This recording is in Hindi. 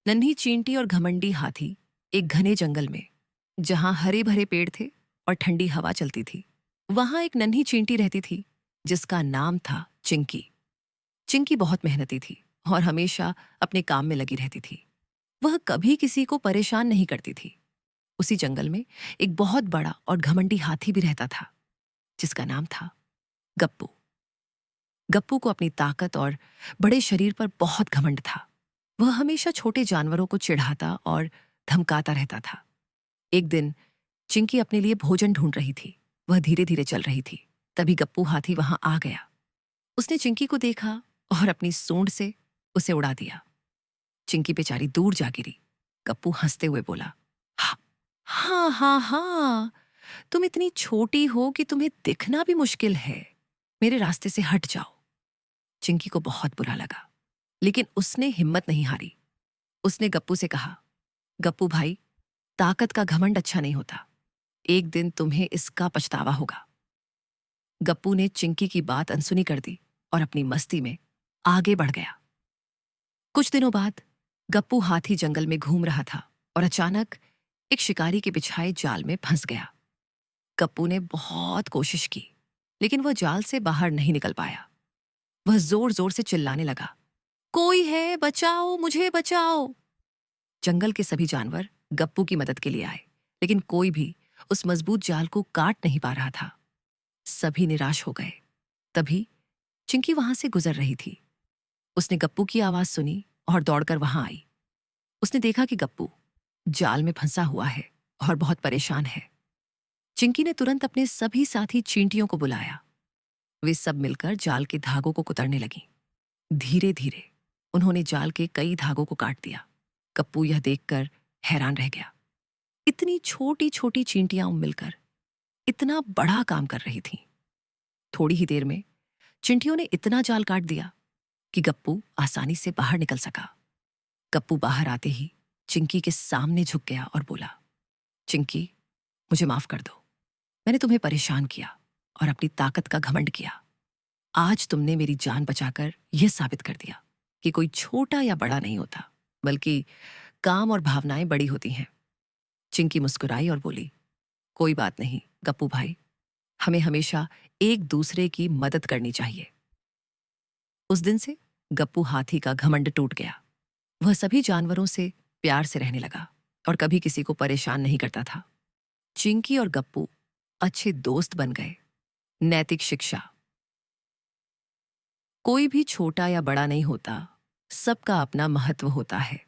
नन्ही चींटी और घमंडी हाथी एक घने जंगल में, जहां हरे भरे पेड़ थे और ठंडी हवा चलती थी, वहां एक नन्ही चींटी रहती थी जिसका नाम था चिंकी। चिंकी बहुत मेहनती थी और हमेशा अपने काम में लगी रहती थी। वह कभी किसी को परेशान नहीं करती थी। उसी जंगल में एक बहुत बड़ा और घमंडी हाथी भी रहता था जिसका नाम था गप्पू। गप्पू को अपनी ताकत और बड़े शरीर पर बहुत घमंड था। वह हमेशा छोटे जानवरों को चिढ़ाता और धमकाता रहता था। एक दिन चिंकी अपने लिए भोजन ढूंढ रही थी। वह धीरे धीरे चल रही थी। तभी गप्पू हाथी वहां आ गया। उसने चिंकी को देखा और अपनी सूंड से उसे उड़ा दिया। चिंकी बेचारी दूर जा गिरी। गप्पू हंसते हुए बोला, हाँ हाँ हाँ हाँ, तुम इतनी छोटी हो कि तुम्हें दिखना भी मुश्किल है। मेरे रास्ते से हट जाओ। चिंकी को बहुत बुरा लगा, लेकिन उसने हिम्मत नहीं हारी। उसने गप्पू से कहा, गप्पू भाई, ताकत का घमंड अच्छा नहीं होता। एक दिन तुम्हें इसका पछतावा होगा। गप्पू ने चिंकी की बात अनसुनी कर दी और अपनी मस्ती में आगे बढ़ गया। कुछ दिनों बाद गप्पू हाथी जंगल में घूम रहा था और अचानक एक शिकारी के बिछाए जाल में फंस गया। गप्पू ने बहुत कोशिश की, लेकिन वह जाल से बाहर नहीं निकल पाया। वह जोर जोर से चिल्लाने लगा, कोई है, बचाओ, मुझे बचाओ। जंगल के सभी जानवर गप्पू की मदद के लिए आए, लेकिन कोई भी उस मजबूत जाल को काट नहीं पा रहा था। सभी निराश हो गए। तभी चिंकी वहां से गुजर रही थी। उसने गप्पू की आवाज सुनी और दौड़कर वहां आई। उसने देखा कि गप्पू जाल में फंसा हुआ है और बहुत परेशान है। चिंकी ने तुरंत अपने सभी साथी चींटियों को बुलाया। वे सब मिलकर जाल के धागों को कुतरने लगी। धीरे धीरे उन्होंने जाल के कई धागों को काट दिया। गप्पू यह देखकर हैरान रह गया। इतनी छोटी छोटी चींटियां मिलकर इतना बड़ा काम कर रही थीं। थोड़ी ही देर में चिंटियों ने इतना जाल काट दिया कि गप्पू आसानी से बाहर निकल सका। गप्पू बाहर आते ही चिंकी के सामने झुक गया और बोला, चिंकी, मुझे माफ कर दो। मैंने तुम्हें परेशान किया और अपनी ताकत का घमंड किया। आज तुमने मेरी जान बचाकर यह साबित कर दिया कि कोई छोटा या बड़ा नहीं होता, बल्कि काम और भावनाएं बड़ी होती हैं। चिंकी मुस्कुराई और बोली, कोई बात नहीं गप्पू भाई, हमें हमेशा एक दूसरे की मदद करनी चाहिए। उस दिन से गप्पू हाथी का घमंड टूट गया। वह सभी जानवरों से प्यार से रहने लगा और कभी किसी को परेशान नहीं करता था। चिंकी और गप्पू अच्छे दोस्त बन गए। नैतिक शिक्षा, कोई भी छोटा या बड़ा नहीं होता, सबका अपना महत्व होता है।